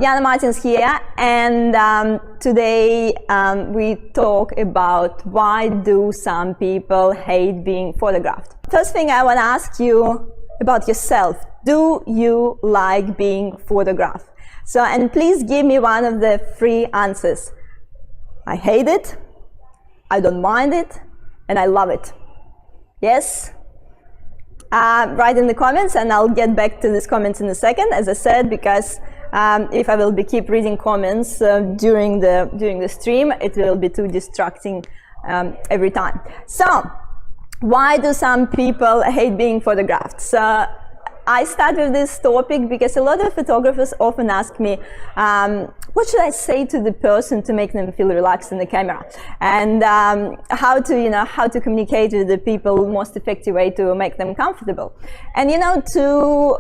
Yana Martens here, and today we talk about why do some people hate being photographed. First thing I want to ask you about yourself. Do you like being photographed? So, and please give me one of the three answers. I hate it, I don't mind it, and I love it. Yes? Write in the comments, and I'll get back to these comments in a second, as I said, because if I will keep reading comments during the stream, it will be too distracting every time. So, why do some people hate being photographed? So, I start with this topic because a lot of photographers often ask me, what should I say to the person to make them feel relaxed in the camera, and how to communicate with the people most effective way to make them comfortable. And to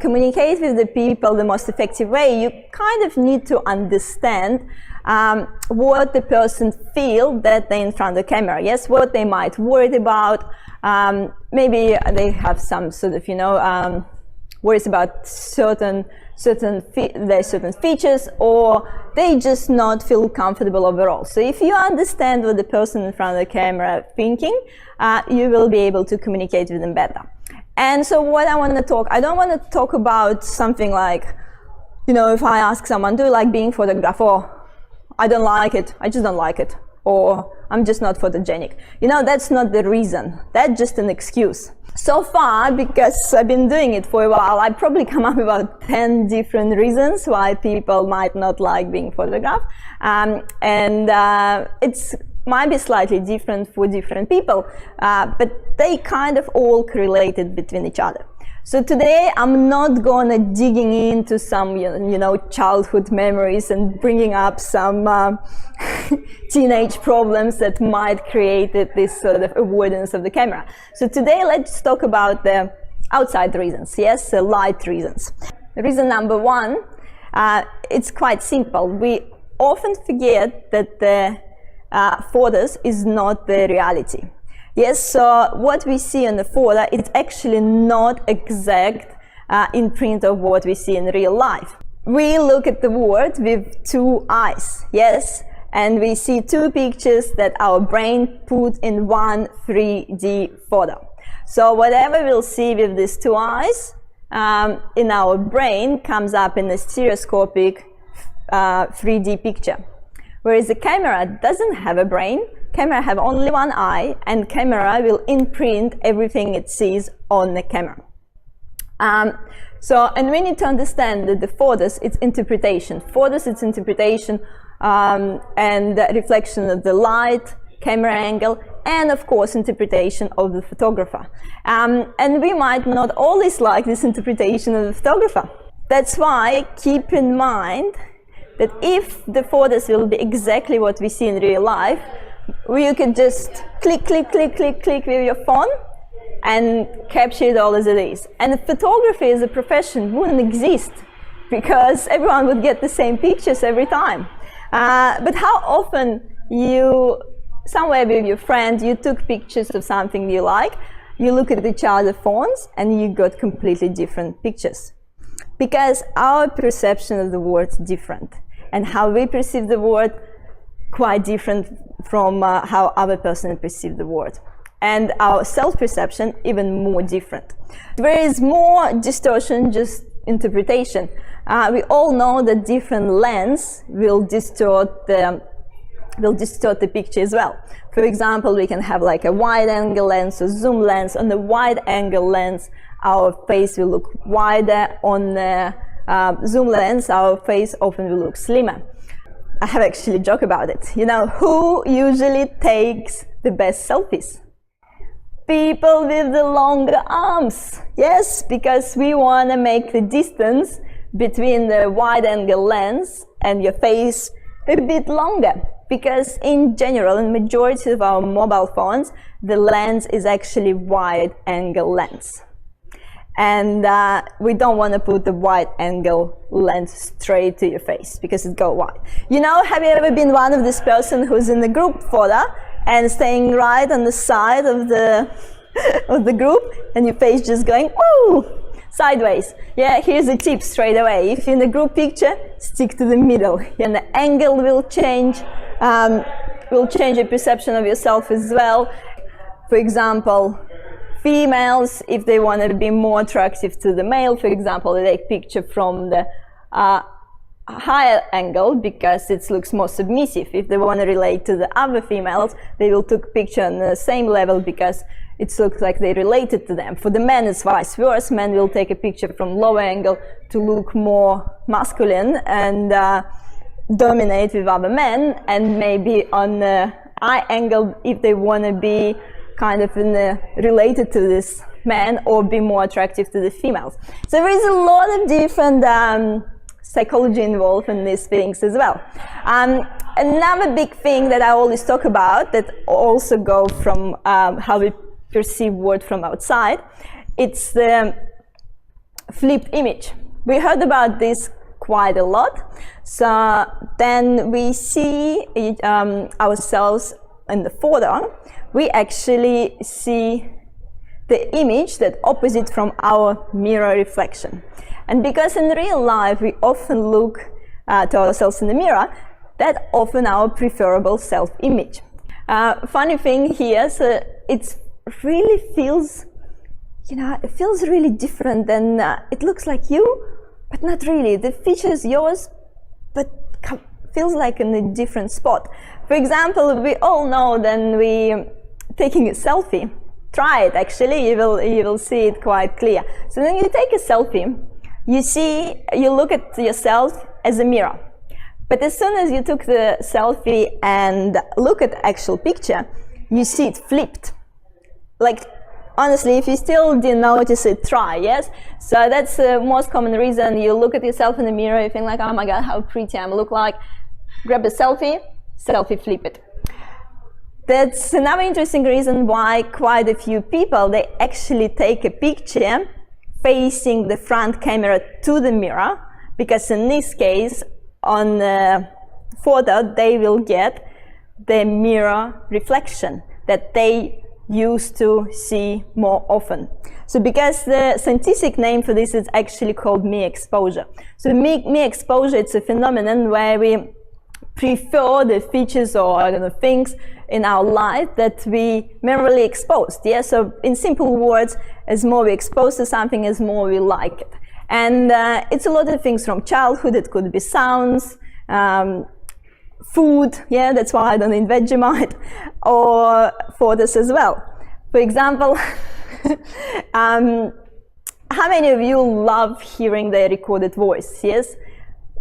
communicate with the people the most effective way, you kind of need to understand what the person feel that they're in front of the camera. Yes, what they might worry about. Maybe they have some sort of worries about certain features, or they just not feel comfortable overall. So if you understand what the person in front of the camera thinking, you will be able to communicate with them better. And so what I want to talk, I don't want to talk about something like, if I ask someone, do you like being photographed? Or I don't like it, I just don't like it. Or I'm just not photogenic. That's not the reason. That's just an excuse. So far, because I've been doing it for a while, I probably come up with about 10 different reasons why people might not like being photographed. It's might be slightly different for different people, but they kind of all correlated between each other. So today I'm not gonna digging into some childhood memories and bringing up some teenage problems that might create this sort of avoidance of the camera. So today let's talk about the outside reasons, yes, the light reasons. Reason number one, it's quite simple. We often forget that the photos is not the reality. Yes, so what we see in the photo, it's actually not exact imprint of what we see in real life. We look at the world with two eyes, yes, and we see two pictures that our brain put in one 3D photo. So whatever we'll see with these two eyes in our brain comes up in a stereoscopic 3D picture. Whereas the camera doesn't have a brain, camera have only one eye, and camera will imprint everything it sees on the camera. And we need to understand that the photos, it's interpretation. Photos, it's interpretation and reflection of the light, camera angle, and of course interpretation of the photographer. And we might not always like this interpretation of the photographer. That's why keep in mind that if the photos will be exactly what we see in real life, you can just click with your phone and capture it all as it is. And photography as a profession wouldn't exist because everyone would get the same pictures every time. But how often somewhere with your friend, you took pictures of something you like, you look at each other's phones and you got completely different pictures. Because our perception of the world is different. And how we perceive the world quite different from how other person perceive the world. And our self-perception even more different. There is more distortion, just interpretation. We all know that different lens will distort the picture as well. For example, we can have like a wide angle lens or zoom lens. On the wide angle lens, our face will look wider. On the zoom lens, our face often will look slimmer. I have actually a joke about it. Who usually takes the best selfies? People with the longer arms. Yes, because we want to make the distance between the wide angle lens and your face a bit longer. Because in general, in majority of our mobile phones, the lens is actually wide angle lens. And we don't want to put the wide angle lens straight to your face because it goes wide. Have you ever been one of this person who's in the group photo and staying right on the side of the group and your face just going, woo! sideways. Yeah, here's a tip straight away. If you're in a group picture, stick to the middle, and the angle will change your perception of yourself as well. For example, females, if they want to be more attractive to the male, for example, they take picture from the higher angle because it looks more submissive. If they want to relate to the other females, they will take picture on the same level because it looks like they related to them. For the men, it's vice versa. Men will take a picture from lower angle to look more masculine and dominate with other men, and maybe on the high angle if they want to be kind of related to this man or be more attractive to the females. So there is a lot of different psychology involved in these things as well. Another big thing that I always talk about that also go from how we perceive world from outside, it's the flip image. We heard about this quite a lot. So then we see ourselves in the photo, we actually see the image that opposite from our mirror reflection. And because in real life we often look to ourselves in the mirror, that often our preferable self-image. Funny thing here, so it really feels, it feels really different than it looks like you, but not really. The feature is yours, but feels like in a different spot. For example, we all know then we taking a selfie. Try it actually, you will see it quite clear. So when you take a selfie, you look at yourself as a mirror. But as soon as you took the selfie and look at the actual picture, you see it flipped. Like, honestly, if you still didn't notice it, try, yes? So that's the most common reason. You look at yourself in the mirror, you think like, oh my God, how pretty I look like. Grab a selfie, flip it. That's another interesting reason why quite a few people, they actually take a picture facing the front camera to the mirror, because in this case, on the photo, they will get the mirror reflection that they used to see more often. So because the scientific name for this is actually called mere exposure. So mere exposure, it's a phenomenon where we prefer the features or things in our life that we merely exposed. Yeah? So in simple words, as more we expose to something, as more we like it. And it's a lot of things from childhood. It could be sounds, food, yeah, that's why I don't eat Vegemite, or photos as well. For example, how many of you love hearing the recorded voice? Yes?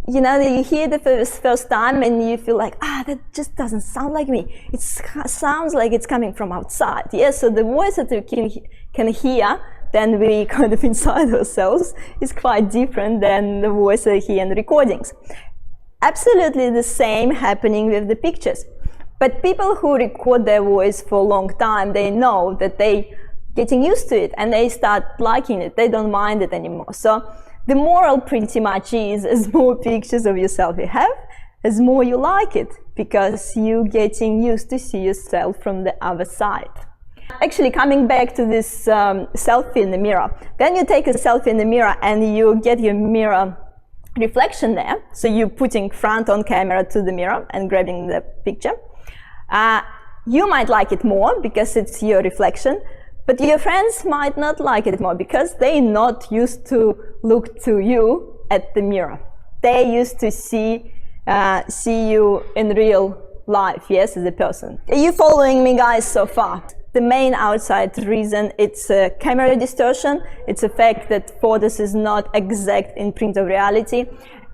You hear the first time and you feel like, that just doesn't sound like me. It sounds like it's coming from outside. Yes, so the voice that we can hear, then we kind of inside ourselves, is quite different than the voice that we hear in the recordings. Absolutely the same happening with the pictures. But people who record their voice for a long time, they know that they getting used to it and they start liking it. They don't mind it anymore. So the moral pretty much is, as more pictures of yourself you have, as more you like it, because you're getting used to see yourself from the other side. Actually, coming back to this selfie in the mirror, then you take a selfie in the mirror and you get your mirror reflection there. So you're putting front on camera to the mirror and grabbing the picture. You might like it more because it's your reflection, but your friends might not like it more because they're not used to look to you at the mirror. They used to see you in real life, yes, as a person. Are you following me, guys, so far? The main outside reason, it's camera distortion. It's the fact that photos is not exact imprint of reality,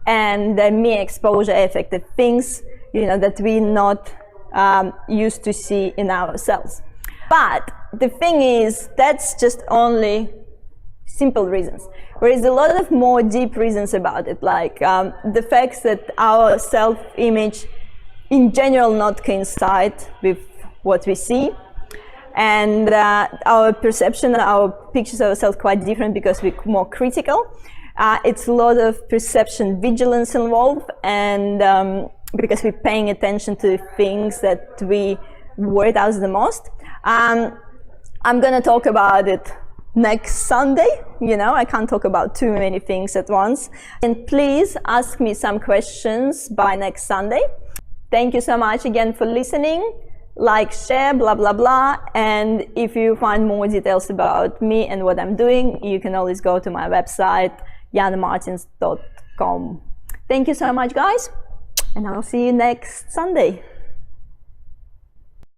and the mere exposure effect, the things that we're not used to see in ourselves. But the thing is, that's just only simple reasons. There is a lot of more deep reasons about it, like the fact that our self-image in general not coincide with what we see. And our perception, our pictures of ourselves quite different because we're more critical. It's a lot of perception vigilance involved, and because we're paying attention to things that we worried us the most. I'm going to talk about it next Sunday. You know, I can't talk about too many things at once. And please ask me some questions by next Sunday. Thank you so much again for listening. Like, share, blah, blah, blah. And if you find more details about me and what I'm doing, you can always go to my website, yanamartens.com. Thank you so much, guys. And I'll see you next Sunday.